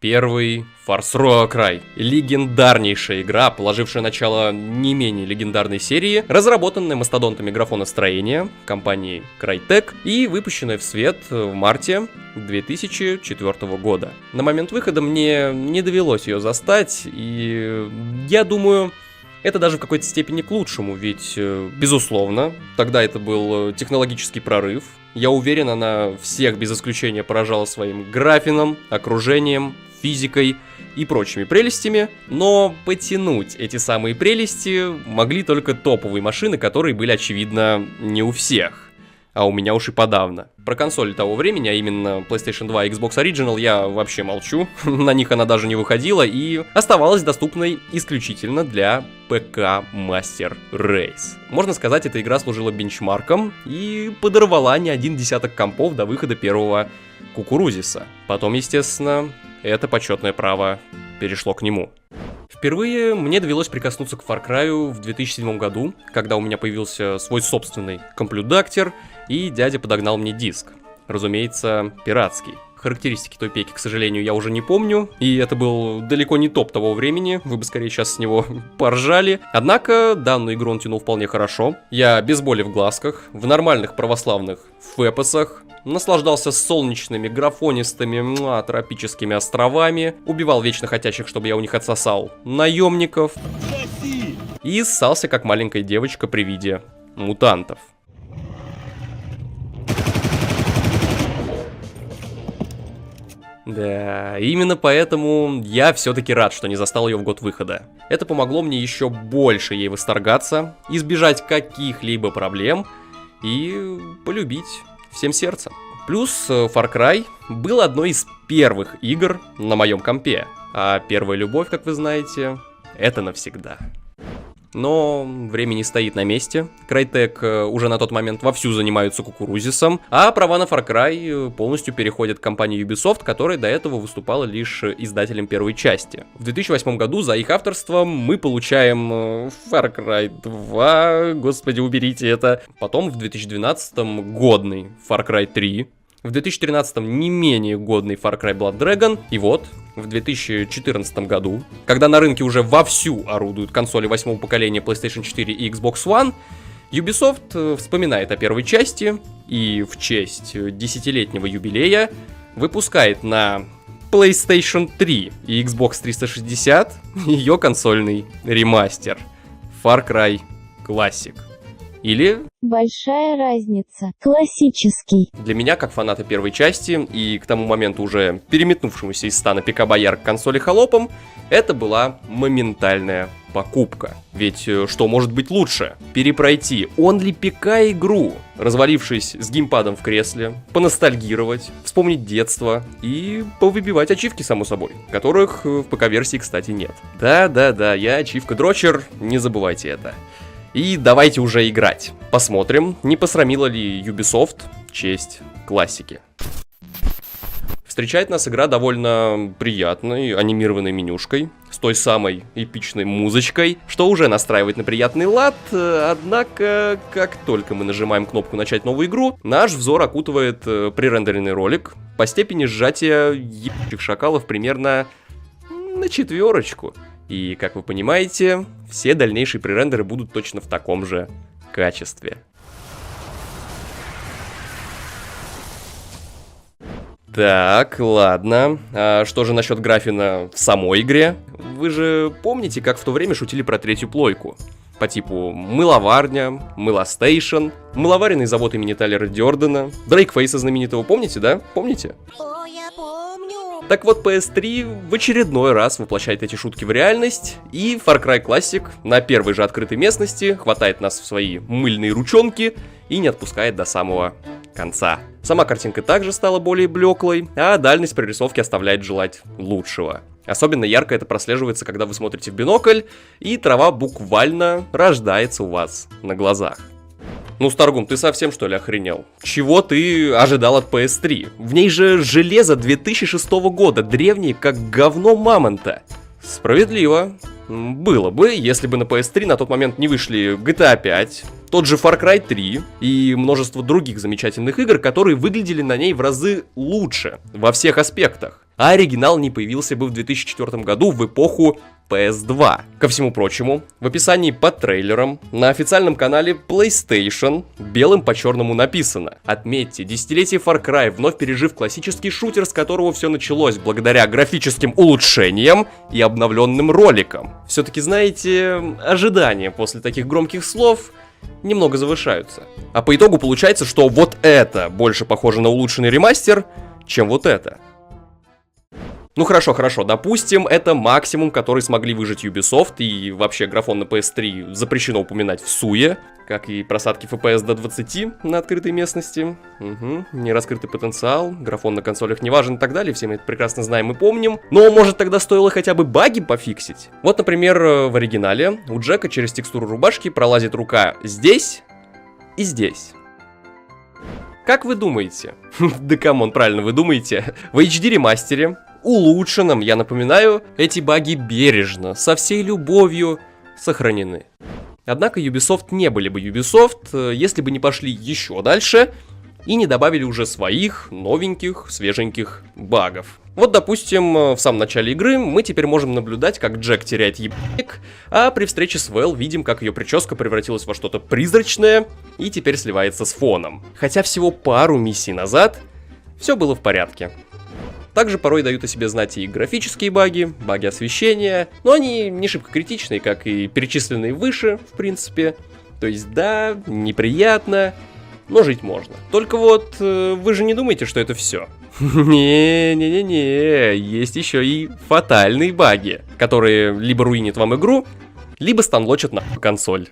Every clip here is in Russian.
Первый Far Cry. Легендарнейшая игра, положившая начало не менее легендарной серии, разработанная мастодонтами графоностроения компанией Crytek и выпущенная в свет в марте 2004 года. На момент выхода мне не довелось ее застать, и я думаю, это даже в какой-то степени к лучшему, ведь, безусловно, тогда это был технологический прорыв. Я уверен, она всех без исключения поражала своим графином, окружением, физикой и прочими прелестями, но потянуть эти самые прелести могли только топовые машины, которые были, очевидно, не у всех, а у меня уж и подавно. Про консоли того времени, а именно PlayStation 2 и Xbox Original, я вообще молчу, на них она даже не выходила и оставалась доступной исключительно для ПК Master Race. Можно сказать, эта игра служила бенчмарком и подорвала не один десяток компов до выхода первого Кукурузиса. Потом, естественно, это почетное право перешло к нему. Впервые мне довелось прикоснуться к Far Cry в 2007 году, когда у меня появился свой собственный комплюдактер, и дядя подогнал мне диск. Разумеется, пиратский. Характеристики той пеки, к сожалению, я уже не помню, и это был далеко не топ того времени, вы бы скорее сейчас с него поржали. Однако, данную игру он тянул вполне хорошо. Я без боли в глазках, в нормальных православных фэпосах, наслаждался солнечными, графонистыми, тропическими островами, убивал вечно хотящих, чтобы я у них отсосал, наемников, и ссался как маленькая девочка при виде мутантов. Да, именно поэтому я все-таки рад, что не застал ее в год выхода. Это помогло мне еще больше ей восторгаться, избежать каких-либо проблем и полюбить всем сердцем. Плюс Far Cry был одной из первых игр на моем компе, а первая любовь, как вы знаете, это навсегда. Но время не стоит на месте. Crytek уже на тот момент вовсю занимаются Кукурузисом, а права на Far Cry полностью переходят к компании Ubisoft, которая до этого выступала лишь издателем первой части. В 2008 году за их авторством мы получаем Far Cry 2, господи, уберите это. Потом в 2012 годный Far Cry 3. В 2013 не менее годный Far Cry Blood Dragon, и вот, в 2014 году, когда на рынке уже вовсю орудуют консоли 8-го поколения PlayStation 4 и Xbox One, Ubisoft вспоминает о первой части и в честь десятилетнего юбилея выпускает на PlayStation 3 и Xbox 360 ее консольный ремастер Far Cry Classic. Или... Большая разница. Классический. Для меня, как фаната первой части и к тому моменту уже переметнувшемуся из стана пика-бояр к консоли холопам, это была моментальная покупка. Ведь что может быть лучше? Перепройти only ПК игру, развалившись с геймпадом в кресле, поностальгировать, вспомнить детство и повыбивать ачивки, само собой, которых в ПК-версии, кстати, нет. Да, я ачивка-дрочер, не забывайте это. И давайте уже играть. Посмотрим, не посрамила ли Ubisoft честь классики. Встречает нас игра довольно приятной, анимированной менюшкой, с той самой эпичной музычкой, что уже настраивает на приятный лад, однако, как только мы нажимаем кнопку «Начать новую игру», наш взор окутывает пререндеренный ролик по степени сжатия ебачих шакалов примерно на 4. И, как вы понимаете, все дальнейшие пререндеры будут точно в таком же качестве. Так, ладно. А что же насчет графина в самой игре? Вы же помните, как в то время шутили про третью плойку? По типу мыловарня, мылостейшн, мыловаренный завод имени Тайлера Дёрдена, Дрейкфейса знаменитого, помните, да? Помните? О, я помню. Так вот, PS3 в очередной раз воплощает эти шутки в реальность, и Far Cry Classic на первой же открытой местности хватает нас в свои мыльные ручонки и не отпускает до самого конца. Сама картинка также стала более блеклой, а дальность прорисовки оставляет желать лучшего. Особенно ярко это прослеживается, когда вы смотрите в бинокль, и трава буквально рождается у вас на глазах. Ну, Старгум, ты совсем что ли охренел? Чего ты ожидал от PS3? В ней же железо 2006 года, древнее как говно мамонта. Справедливо. Было бы, если бы на PS3 на тот момент не вышли GTA 5, тот же Far Cry 3 и множество других замечательных игр, которые выглядели на ней в разы лучше во всех аспектах. а оригинал не появился бы в 2004 году в эпоху PS2. Ко всему прочему, в описании под трейлером на официальном канале PlayStation белым по черному написано: отметьте, десятилетие Far Cry, вновь пережив классический шутер, с которого все началось благодаря графическим улучшениям и обновленным роликам. Все-таки, знаете, ожидания после таких громких слов немного завышаются. А по итогу получается, что вот это больше похоже на улучшенный ремастер, чем вот это. Ну хорошо, допустим, это максимум, который смогли выжить Ubisoft, и вообще графон на PS3 запрещено упоминать в суе, как и просадки FPS до 20 на открытой местности, нераскрытый потенциал, графон на консолях не важен и так далее, все мы это прекрасно знаем и помним, но может тогда стоило хотя бы баги пофиксить? Вот, например, в оригинале у Джека через текстуру рубашки пролазит рука здесь и здесь. Как вы думаете? Да камон, правильно вы думаете. В HD ремастере, улучшенном, я напоминаю, эти баги бережно, со всей любовью сохранены. Однако Ubisoft не были бы Ubisoft, если бы не пошли еще дальше и не добавили уже своих новеньких, свеженьких багов. Вот, допустим, в самом начале игры мы теперь можем наблюдать, как Джек теряет ебаник, а при встрече с Вэл видим, как ее прическа превратилась во что-то призрачное и теперь сливается с фоном. Хотя всего пару миссий назад все было в порядке. Также порой дают о себе знать и графические баги, баги освещения, но они не шибко критичные, как и перечисленные выше, в принципе. То есть да, неприятно, но жить можно. Только вот вы же не думаете, что это все. Не-не-не-не, есть еще и фатальные баги, которые либо руинят вам игру, либо станлочат на консоль.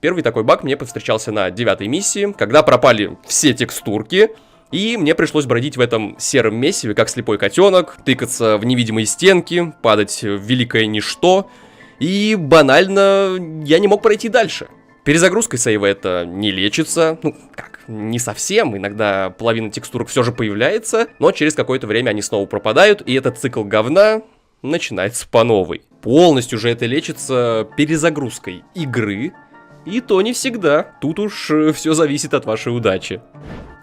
Первый такой баг мне повстречался на 9-й миссии, когда пропали все текстурки, и мне пришлось бродить в этом сером месиве, как слепой котенок, тыкаться в невидимые стенки, падать в великое ничто, и банально я не мог пройти дальше. Перезагрузкой сейва это не лечится, ну как, не совсем, иногда половина текстурок все же появляется, но через какое-то время они снова пропадают, и этот цикл говна начинается по новой. Полностью же это лечится перезагрузкой игры, и то не всегда, тут уж все зависит от вашей удачи.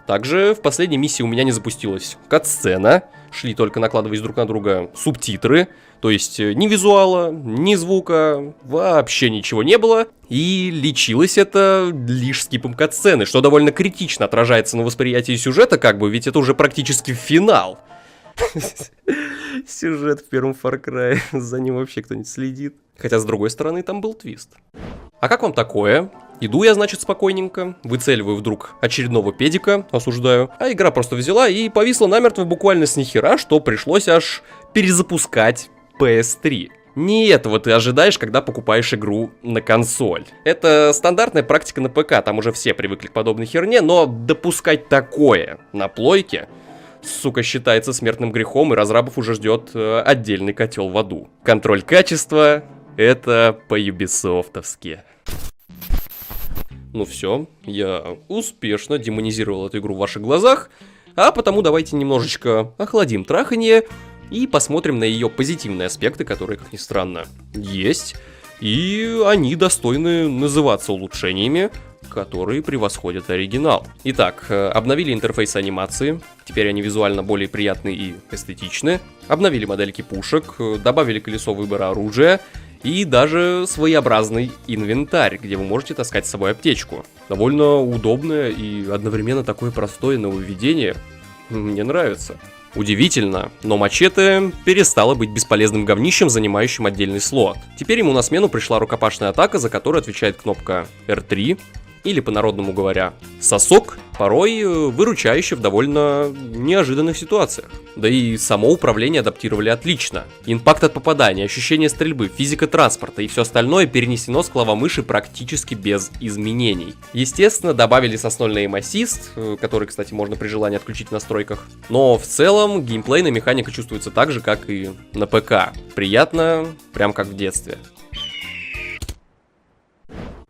Также в последней миссии у меня не запустилась кат-сцена, шли только накладываясь друг на друга субтитры, то есть ни визуала, ни звука, вообще ничего не было, и лечилось это лишь скипом кат-сцены, что довольно критично отражается на восприятии сюжета, как бы, ведь это уже практически финал. Сюжет в первом Far Cry, за ним вообще кто-нибудь следит. Хотя, с другой стороны, там был твист. А как вам такое? Иду я, значит, спокойненько, выцеливаю вдруг очередного педика, осуждаю, а игра просто взяла и повисла намертво буквально с нихера, что пришлось аж перезапускать PS3. Не этого ты ожидаешь, когда покупаешь игру на консоль. Это стандартная практика на ПК, там уже все привыкли к подобной херне, но допускать такое на плойке, сука, считается смертным грехом, и разрабов уже ждет отдельный котел в аду. Контроль качества — это по-юбисофтовски. Ну все, я успешно демонизировал эту игру в ваших глазах, а потому давайте немножечко охладим траханье и посмотрим на ее позитивные аспекты, которые, как ни странно, есть, и они достойны называться улучшениями, которые превосходят оригинал. Итак, обновили интерфейс анимации, теперь они визуально более приятны и эстетичны, обновили модельки пушек, добавили колесо выбора оружия, и даже своеобразный инвентарь, где вы можете таскать с собой аптечку. Довольно удобное и одновременно такое простое нововведение. Мне нравится. Удивительно, но мачете перестало быть бесполезным говнищем, занимающим отдельный слот. Теперь ему на смену пришла рукопашная атака, за которую отвечает кнопка R3, или по-народному говоря, сосок, порой выручающий в довольно неожиданных ситуациях. Да и само управление адаптировали отлично. Импакт от попадания, ощущение стрельбы, физика транспорта и все остальное перенесено с клавомыши практически без изменений. Естественно, добавили соснольный aim-assist, который, кстати, можно при желании отключить в настройках. Но в целом геймплейная механика чувствуется так же, как и на ПК. Приятно, прям как в детстве.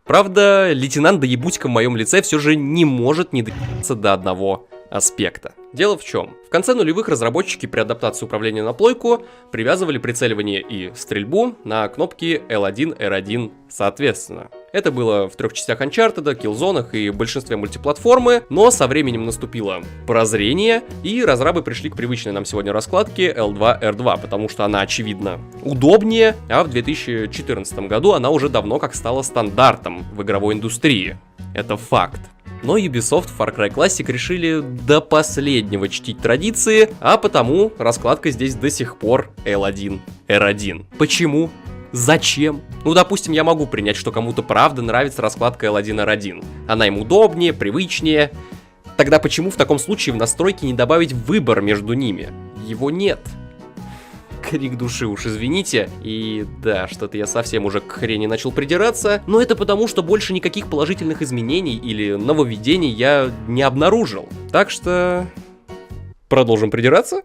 Правда, лейтенант Доебутько в моем лице все же не может не доебаться до одного аспекта. Дело в чем? В конце нулевых разработчики при адаптации управления на плойку привязывали прицеливание и стрельбу на кнопки L1, R1 соответственно. Это было в 3 частях Uncharted, Killzone и большинстве мультиплатформы, но со временем наступило прозрение, и разрабы пришли к привычной нам сегодня раскладке L2R2, потому что она, очевидно, удобнее, а в 2014 году она уже давно как стала стандартом в игровой индустрии. Это факт. Но Ubisoft в Far Cry Classic решили до последнего чтить традиции, а потому раскладка здесь до сих пор L1R1. Почему? Зачем? Ну, допустим, я могу принять, что кому-то правда нравится раскладка L1R1. Она им удобнее, привычнее. Тогда почему в таком случае в настройке не добавить выбор между ними? Его нет. Крик души, уж извините. И да, что-то я совсем уже к хрени начал придираться, но это потому, что больше никаких положительных изменений или нововведений я не обнаружил. Так что... продолжим придираться?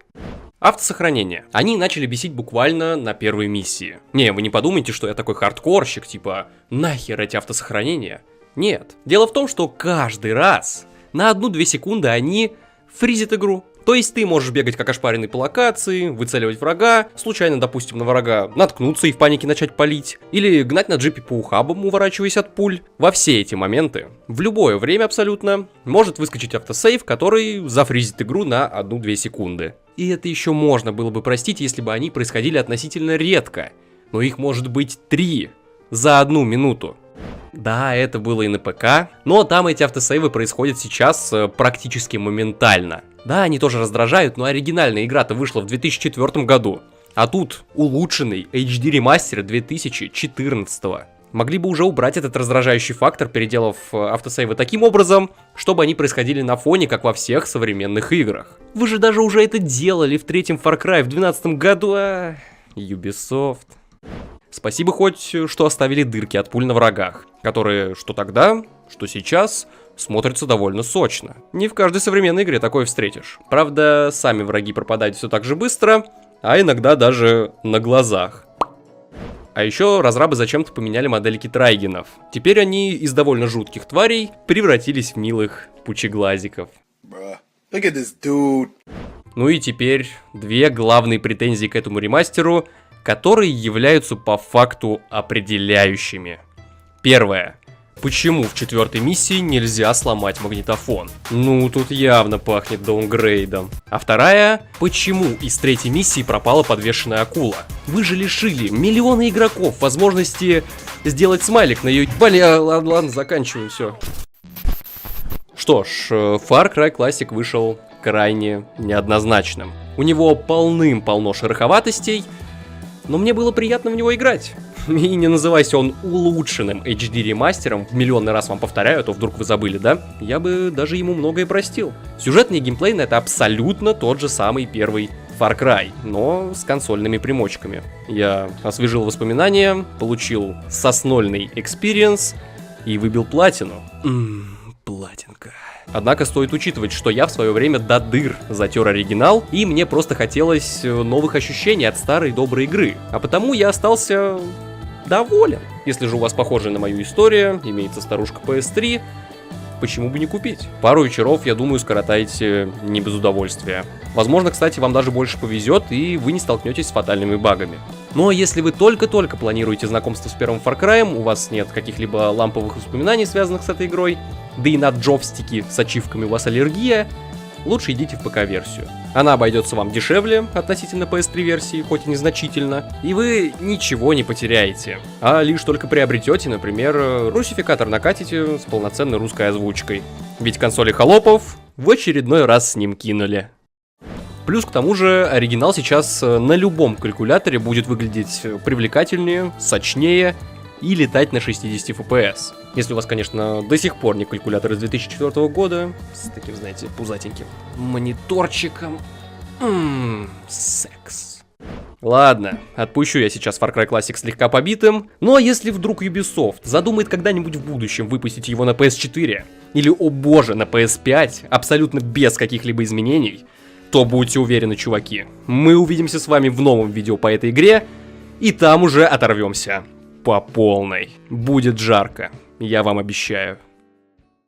Автосохранение. Они начали бесить буквально на первой миссии. Не, вы не подумайте, что я такой хардкорщик, типа, нахер эти автосохранения? Нет. Дело в том, что каждый раз на 1-2 секунды они фризят игру. То есть ты можешь бегать как ошпаренный по локации, выцеливать врага, случайно, допустим, на врага наткнуться и в панике начать палить, или гнать на джипе по ухабам, уворачиваясь от пуль. Во все эти моменты, в любое время абсолютно, может выскочить автосейв, который зафризит игру на 1-2 секунды. И это еще можно было бы простить, если бы они происходили относительно редко, но их может быть 3 за 1 минуту. Да, это было и на ПК, но там эти автосейвы происходят сейчас практически моментально. Да, они тоже раздражают, но оригинальная игра-то вышла в 2004 году, а тут улучшенный HD ремастер 2014. Могли бы уже убрать этот раздражающий фактор, переделав автосейвы таким образом, чтобы они происходили на фоне, как во всех современных играх. Вы же даже уже это делали в 3-м Far Cry в 2012 году, а... Ubisoft... Спасибо хоть, что оставили дырки от пуль на врагах, которые что тогда, что сейчас смотрятся довольно сочно. Не в каждой современной игре такое встретишь. Правда, сами враги пропадают все так же быстро, а иногда даже на глазах. А еще разрабы зачем-то поменяли модельки трайгенов. Теперь они из довольно жутких тварей превратились в милых пучеглазиков. Ну и теперь 2 главные претензии к этому ремастеру, которые являются по факту определяющими. Первое. Почему в 4-й миссии нельзя сломать магнитофон? Ну, тут явно пахнет даунгрейдом. А вторая. Почему из 3-й миссии пропала подвешенная акула? Вы же лишили миллионы игроков возможности сделать смайлик на ее... Ладно, заканчиваю, все. Что ж, Far Cry Classic вышел крайне неоднозначным. У него полным-полно шероховатостей, но мне было приятно в него играть. И не называйся он улучшенным HD ремастером, в миллионный раз вам повторяю, а то вдруг вы забыли, да? Я бы даже ему многое простил. Сюжетный и геймплейный — это абсолютно тот же самый первый Far Cry, но с консольными примочками. Я освежил воспоминания, получил соснольный экспириенс и выбил платину. Платинка. Однако стоит учитывать, что я в свое время до дыр затер оригинал, и мне просто хотелось новых ощущений от старой доброй игры. А потому я остался доволен. Если же у вас похожая на мою историю, имеется старушка PS3, почему бы не купить? Пару вечеров, я думаю, скоротаете не без удовольствия. Возможно, кстати, вам даже больше повезет, и вы не столкнетесь с фатальными багами. Но если вы только-только планируете знакомство с первым Far Cry, у вас нет каких-либо ламповых воспоминаний, связанных с этой игрой, да и на джойстики с ачивками у вас аллергия, лучше идите в ПК-версию. Она обойдется вам дешевле относительно PS3-версии, хоть и незначительно, и вы ничего не потеряете, а лишь только приобретете, например, русификатор накатите с полноценной русской озвучкой. Ведь консоли холопов в очередной раз с ним кинули. Плюс к тому же оригинал сейчас на любом калькуляторе будет выглядеть привлекательнее, сочнее и летать на 60 FPS. Если у вас, конечно, до сих пор не калькулятор из 2004 года, с таким, знаете, пузатеньким мониторчиком. Секс. Ладно, отпущу я сейчас Far Cry Classic слегка побитым, но если вдруг Ubisoft задумает когда-нибудь в будущем выпустить его на PS4, или, о боже, на PS5, абсолютно без каких-либо изменений, то будьте уверены, чуваки, мы увидимся с вами в новом видео по этой игре, и там уже оторвемся по полной. Будет жарко, я вам обещаю.